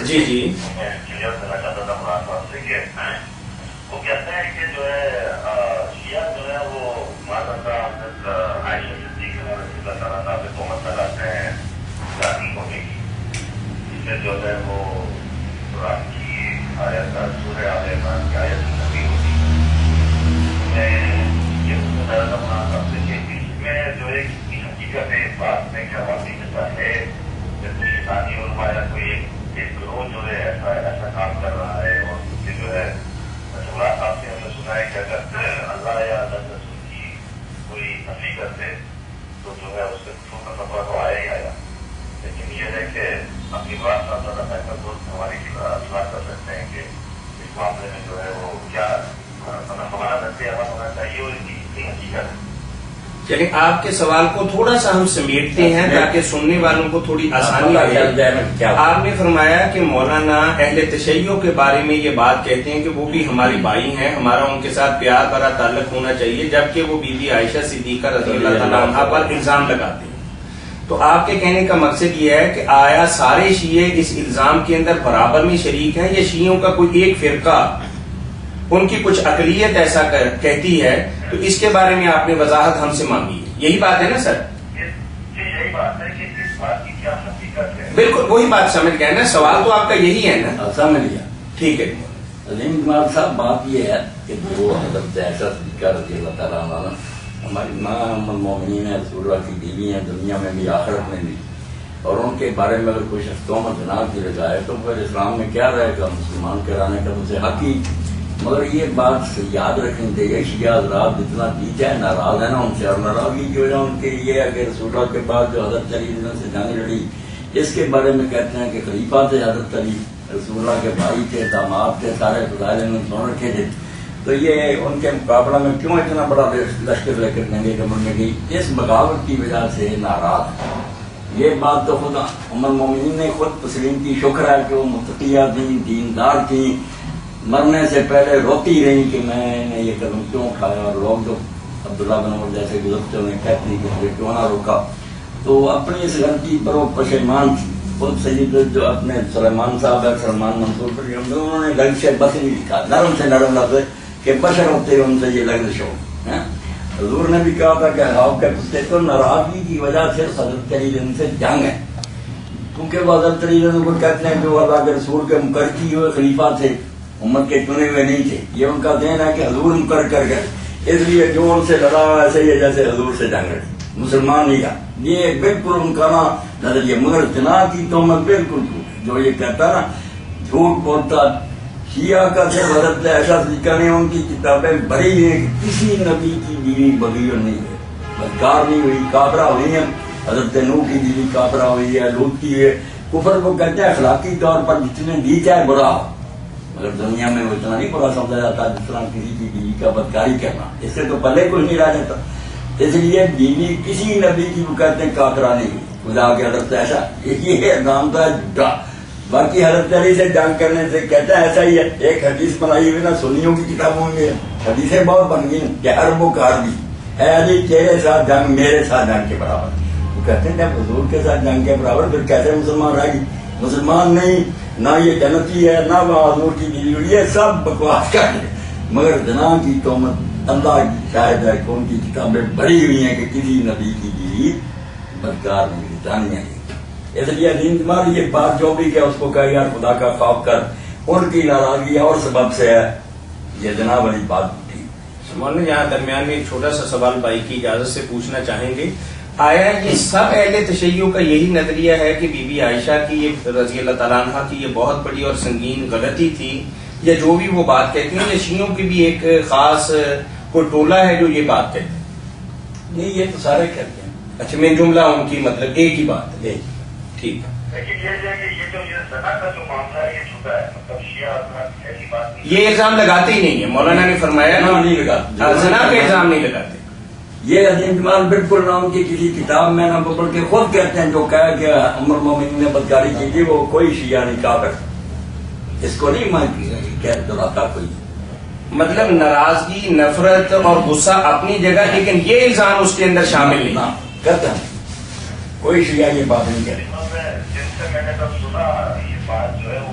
جی جی میں کلیئر کرنا چاہتا تھا مراد صاحب سے کہ وہ کہتے ہیں کہ جو ہے شیعہ جو ہے وہ ماذا حضرت عائشہ صدیقہ رضی اللہ تعالیٰ عنہا پہ تہمت لگاتے ہیں جانی ہونے کی. اس میں جو ہے وہ قرآن کی آیت سورہ آل عمران کی آیت نبی ہوتی ہے. میں یہ پوچھنا چاہتا تھا مراد صاحب سے کہ اس میں جو ہے کتنی حقیقت ہے اس بات میں کہ واقعیت ہے کہ کوئی شیطانی علماء یا کوئی ایک گروہ جو ہے ایسا کام کر رہا ہے. اور کیونکہ جو ہے مراد صاحب سے ہم نے سنا ہے کہ اگر اللہ یا اللہ رسول کی کوئی نفی کرتے تو جو ہے اس سے کفر کا خطرہ تو آیا ہی آیا. لیکن یہ ہے کہ اپنی بات صاحب زیادہ بہتر دوست ہماری اصلاح کر سکتے ہیں کہ اس معاملے میں جو ہے وہ کیا ہمارا نظر عمل ہونا چاہیے اور اس کی کتنی حقیقت ہے. چلیے آپ کے سوال کو تھوڑا سا ہم سمیٹتے ہیں تاکہ سننے والوں کو تھوڑی آسانی ہو. آپ نے فرمایا کہ مولانا اہل تشیع کے بارے میں یہ بات کہتے ہیں کہ وہ بھی ہماری بھائی ہیں, ہمارا ان کے ساتھ پیار بھرا تعلق ہونا چاہیے, جبکہ وہ بی بی عائشہ صدیقہ رضی اللہ تعالیٰ عنہا پر الزام لگاتے ہیں. تو آپ کے کہنے کا مقصد یہ ہے کہ آیا سارے شیعہ اس الزام کے اندر برابر میں شریک ہیں یا شیعوں کا کوئی ایک فرقہ ان کی کچھ اقلیت ایسا کہتی ہے؟ تو اس کے بارے میں آپ نے وضاحت ہم سے مانگی ہے, یہی بات ہے نا سر؟ یہی بات ہے کہ اس بات کی کیا حقیقت ہے. بالکل وہی بات سمجھ گئے نا, سوال تو آپ کا یہی ہے نا. سمجھ گیا. ٹھیک ہے عظیم جمال صاحب, بات یہ ہے کہ جو حضرت عائشہ صدیقہ رضی اللہ تعالیٰ عنہ ہماری ماں ام المومنین ہے, رسول اللہ کی بیوی ہیں, دنیا میں بھی آخرت میں بھی, اور ان کے بارے میں اگر کوئی شخص تہمت جناب کی لگائے تو پھر اسلام میں کیا رہے گا, مسلمان کرانے کا مجھے حق ہی. مگر یہ بات یاد رکھنی چاہیے, شیعہ حضرات جتنا بھی چاہے ناراض ہے نا ان سے, اور ناراضگی کی وجہ ان کے یہ ہے کہ رسول اللہ کے بعد جو حضرت علی سے جنگ لڑی اس کے بارے میں کہتے ہیں کہ خلیفہ تھے حضرت علی, رسول اللہ کے بھائی تھے, داماد تھے, سارے فضائل میں سن رکھے تھے. تو یہ ان کے مقابلہ میں کیوں اتنا بڑا لشکر لے کر جنگیں کمر میں گئی, اس بغاوت کی وجہ سے ناراض. یہ بات تو خود ام المومنین نے خود تسلیم کی, شکر ہے کہ وہ متقیہ تھیں, دیندار تھیں, مرنے سے پہلے روتی رہی کہ میں نے یہ قدم کیوں اٹھایا. اور لوگ جو عبداللہ بن عمر جیسے گزرتے انہیں کہتے ہیں کہ مجھے کیوں نہ روکا, تو اپنی اس غلطی پر وہ پشیمان تھی. خود سید جو اپنے سلیمان صاحب ہے, سلمان منصور پر, انہوں نے لفظ سے بس نہیں لکھا, نرم سے نرم لفظ کہ بشر ہوتے ان سے یہ لفظ ہو. حضور نے بھی کہا تھا کہ آپ کے کتے تو ناراضگی کی وجہ سے حضرت علی سے جنگ ہے, کیونکہ وہ حضرت علی کو کہتے ہیں جو اللہ کے رسول کے مقرر کیے ہوئے خلیفہ تھے, امت کے چنے ہوئے نہیں تھے. یہ ان کا ذہن ہے کہ حضور مقرر کر گئے, اس لیے جو ان سے لڑا ایسے ہی جیسے حضور سے جنگ لڑی, مسلمان نہیں تھا. یہ بالکل ان کا نظریہ. مگر جناح کی تہمت بالکل جو یہ کہتا نا جھوٹ بولتا, شیعہ کا صرف حضرت عائشہ صدیقہ نے ان کی کتابیں بھری ہیں کہ کسی نبی کی بیوی بغیر نہیں ہے, بدکار نہیں ہوئی, کافرہ ہوئی ہیں. حضرت نوح کی بیوی کافرہ ہوئی ہے, لوط کی ہے. کفر کو کہتے ہیں اخلاقی طور پر جتنے بھی چاہے برا ہو, مگر دنیا میں وہ اتنا نہیں برا سمجھا جاتا جس طرح کسی کی بیوی کا بدکاری کرنا, اس سے تو پہلے کچھ نہیں رہ جاتا. اس لیے بیوی کسی نبی کی وہ کہتے ہیں کافرہ نہیں ہوئی, خدا کے حضرت ایسا یہ نام تھا جھوٹا. باقی حضرت علی سے جنگ کرنے سے کہتا ہے ایسا ہی ہے. ایک حدیث بنائی ہوئی نا سنیوں کی کتابوں میں, حدیثیں بہت بن گئی کہ ہر بکار بھی اے علی تیرے ساتھ جنگ میرے ساتھ جنگ کے برابر. وہ کہتے ہیں جب حضور کے ساتھ جنگ کے برابر پھر کیسے مسلمان رہ گی؟ مسلمان نہیں, نہ یہ جنتی ہے, نہ وہ حضور کی بیوی, یہ سب بکواس کر رہے. مگر جناح کی تہمت اللہ کی شاہد ہے کہ ان کی کتابیں بڑی ہوئی ہیں کہ کسی نبی کی بیوی بدکار نہیں, جانیاں نہیں. اس لیے عظیم جمال یہ بات جو بھی کہ اس کو کہا یار خدا کا خوف کر, ان کی ناراضگی اور سبب سے ہے یہ جناب والی بات تھی. مولانا یہاں درمیان میں ایک چھوٹا سا سوال بھائی کی اجازت سے پوچھنا چاہیں گے, آیا یہ سب اہل تشیع کا یہی نظریہ ہے کہ بی بی عائشہ کی یہ رضی اللہ تعالیٰ عنہ کی یہ بہت بڑی اور سنگین غلطی تھی, یا جو بھی وہ بات کہتی ہیں, یا شیعوں کی بھی ایک خاص کوئی ٹولہ ہے جو یہ بات کہتے ہیں؟ نہیں, یہ تو سارے کہتے ہیں. اچھا, میں جملہ ان کی مطلب ایک ہی بات ہے. ٹھیک ہے. لیکن یہ جو زنا کا جو معاملہ ہے یہ چھوٹا ہے, مطلب شیعہ حضرات ایسی بات نہیں. یہ الزام لگاتے ہی نہیں ہے, مولانا نے فرمایا نہیں لگاتے, زنا کا الزام نہیں لگاتے. یہ عظیم جمال بالکل نام کی کسی کتاب میں نہ بلکہ کے خود کہتے ہیں جو کہا کہ ام المومنین نے بدکاری کی تھی وہ کوئی شیعہ نہیں کافر, اس کو نہیں کہہ دلاتا کوئی. مطلب ناراضگی, نفرت اور غصہ اپنی جگہ, لیکن یہ الزام اس کے اندر شامل نہیں. کہتا ہے کوئی شیعہ یہ بات نہیں کہہ رہی. جن سے میں نے تب سنا یہ بات جو ہے وہ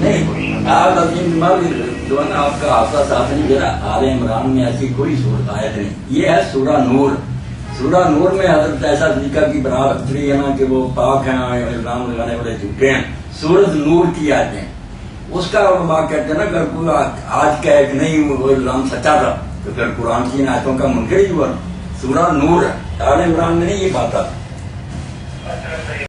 نہیں آپ جو ہے نا آپ کا حافظہ صاحب نہیں ذرا آل عمران میں ایسی کوئی صورت آیت نہیں. یہ ہے سورہ نور. سورہ نور میں حضرت ایسا طریقہ کی بنا رکھتی ہے نا کہ وہ پاک ہیں الزام لگانے والے جھوٹے ہیں. سورت نور کی آیتیں اس کا علماء کہتے ہیں نا اگر کوئی آج کہے کہ نہیں وہ الزام سچا تھا تو پھر قرآن کی ان آیتوں کا منکر ہی ہوا. سورہ نور آل عمران میں نہیں یہ بات آتی.